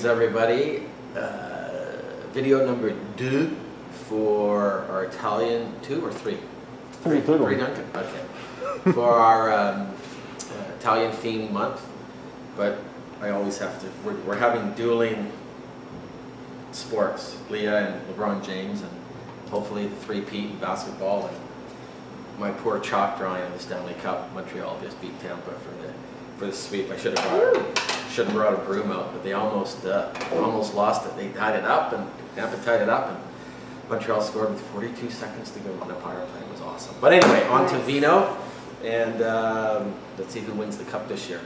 Greetings, everybody. Video number 2 for our Italian, 2 or 3? 3, Duncan? Okay. For our Italian themed month, but I always have to, we're having dueling sports, Leah and LeBron James, and hopefully the 3-peat in basketball, and my poor chalk drawing of the Stanley Cup. Montreal just beat Tampa for the sweep. I should have brought a broom out, but they almost lost it. They tied it up, and Tampa tied it up, and Montreal scored with 42 seconds to go on the power play. It was awesome. But anyway, on to Vino, and let's see who wins the cup this year.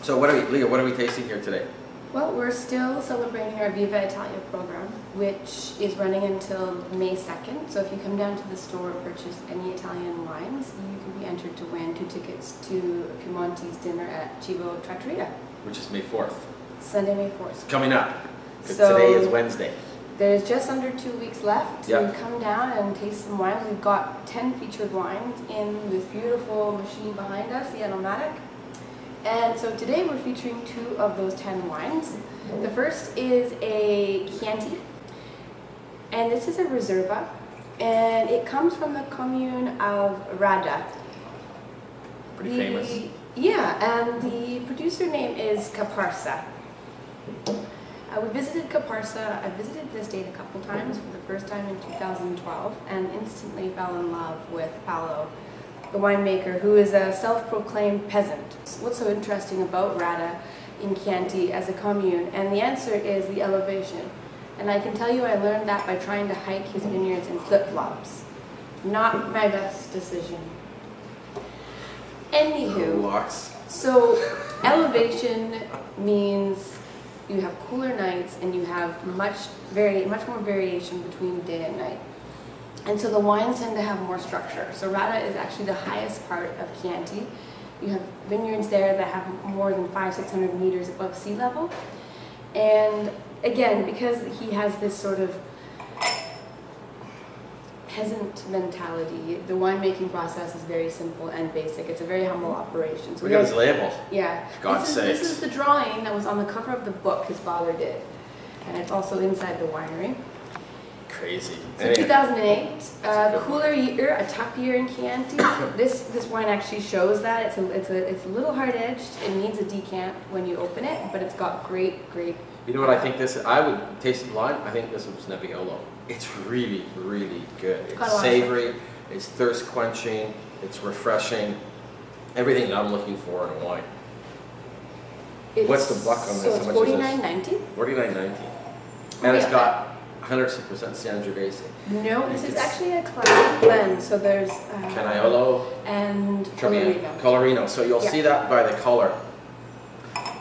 So Leah, what are we tasting here today? Well, we're still celebrating our Viva Italia program, which is running until May 2nd. So if you come down to the store and purchase any Italian wines, you can be entered to win 2 tickets to Piemonte's dinner at Cibo Trattoria. Which is May 4th. Sunday, May 4th. It's coming up. So today is Wednesday. There's just under 2 weeks left to come down and taste some wines. We've got 10 featured wines in this beautiful machine behind us, the Enomatic. And so today we're featuring 2 of those 10 wines. The first is a Chianti, and this is a Riserva, and it comes from the commune of Radda. Pretty famous. Yeah, and the producer name is Caparsa. We visited Caparsa. I visited this estate a couple times, for the first time in 2012, and instantly fell in love with Paolo, the winemaker, who is a self-proclaimed peasant. What's so interesting about Radda in Chianti as a commune? And the answer is the elevation. And I can tell you I learned that by trying to hike his vineyards in flip-flops. Not my best decision. Anywho, so elevation means you have cooler nights and you have much more variation between day and night. And so the wines tend to have more structure. So Radda is actually the highest part of Chianti. You have vineyards there that have more than 500-600 meters above sea level. And again, because he has this sort of peasant mentality, the winemaking process is very simple and basic. It's a very humble operation. So look at his label. Yeah. God's sakes. This is the drawing that was on the cover of the book his father did. And it's also inside the winery. Crazy. So 2008, cooler year, a tough year in Chianti. This wine actually shows that. It's a little hard edged. It needs a decant when you open it, but it's got great. You know what I think this? I would taste it blind. I think this was Nebbiolo. It's really, really good. It's savory. It's thirst quenching. It's refreshing. Everything that I'm looking for in a wine. What's the buck on this? So it's $49.90. $49.90, and it's got 100% Sangiovese. No, this is actually a classic blend. So there's Cannaiolo and Colorino. So you'll see that by the color.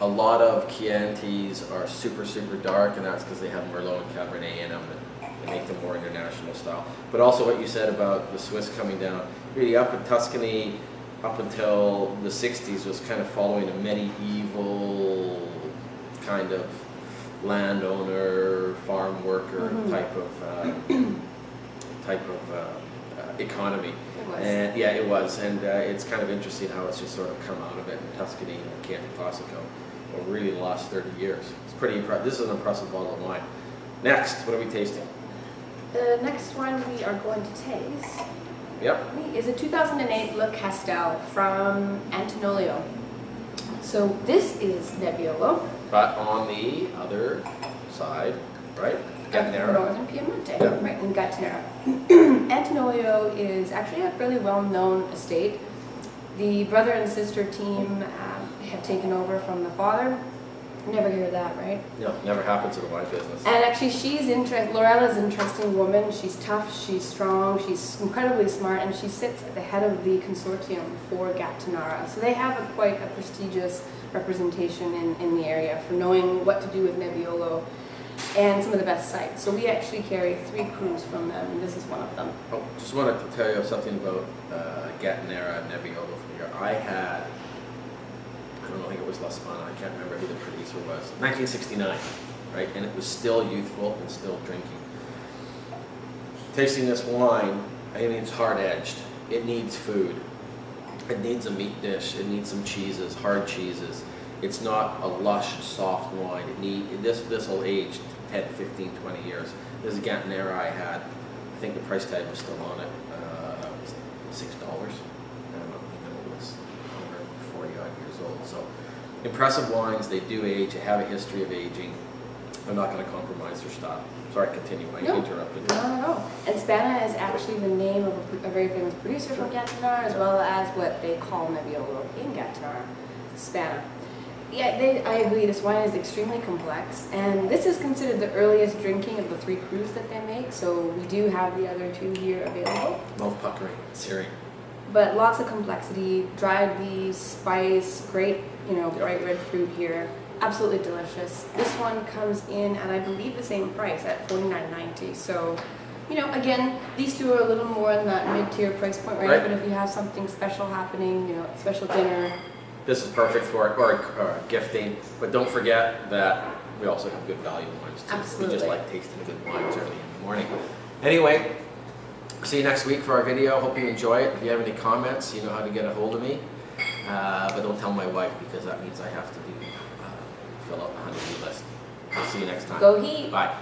A lot of Chiantis are super dark, and that's because they have Merlot and Cabernet in them, and they make them more international style. But also what you said about the Swiss coming down, really up in Tuscany, up until the 60s, was kind of following a medieval kind of landowner, farm worker type of economy. It was. And yeah, it was, and it's kind of interesting how it's just sort of come out of it in Tuscany and Chianti Classico over really the last 30 years. It's pretty impressive. This is an impressive bottle of wine. Next, what are we tasting? The next one we are going to taste is a 2008 Le Castelle from Antoniolo. So this is Nebbiolo. But on the other side, right? Gattinara. Northern Piemonte, right in Gattinara. Antoniolo is actually a fairly well-known estate. The brother and sister team have taken over from the father. Never hear that, right? No, never happens in the wine business. And actually, Lorella's an interesting woman. She's tough, she's strong, she's incredibly smart, and she sits at the head of the consortium for Gattinara. So they have quite a prestigious representation in the area for knowing what to do with Nebbiolo and some of the best sites. So we actually carry 3 crus from them, and this is one of them. Oh, just wanted to tell you something about Gattinara and Nebbiolo from here. I don't know, I think it was La Spana, I can't remember who the producer was. 1969, right? And it was still youthful and still drinking. Tasting this wine, I mean, it's hard-edged. It needs food. It needs a meat dish. It needs some cheeses, hard cheeses. It's not a lush, soft wine. This will age 10, 15, 20 years. This is a Gattinara I had. I think the price tag was still on it. $6. I don't know, it was over 40 odd years old. So impressive wines. They do age. They have a history of aging. I'm not going to compromise their style. Sorry, continue. I interrupted. No. And Spana is actually the name of a very famous producer from Gattinara, as well as what they call Nebbiolo in Gattinara, Spana. Yeah, I agree. This wine is extremely complex, and this is considered the earliest drinking of the 3 crus that they make. So we do have the other 2 here available. Mouth puckering, searing. But lots of complexity, dried leaves, spice, great, bright red fruit here. Absolutely delicious. This one comes in at, I believe, the same price at $49.90. So, again, these 2 are a little more in that mid-tier price point, right? But if you have something special happening, special dinner. This is perfect for it, or gifting. But don't forget that we also have good value wines too. Absolutely. We just like tasting good wines early in the morning. Anyway, see you next week for our video. Hope you enjoy it. If you have any comments, you know how to get a hold of me. But don't tell my wife, because that means I have to fill out the 100 list. We'll see you next time. Go Heat. Bye.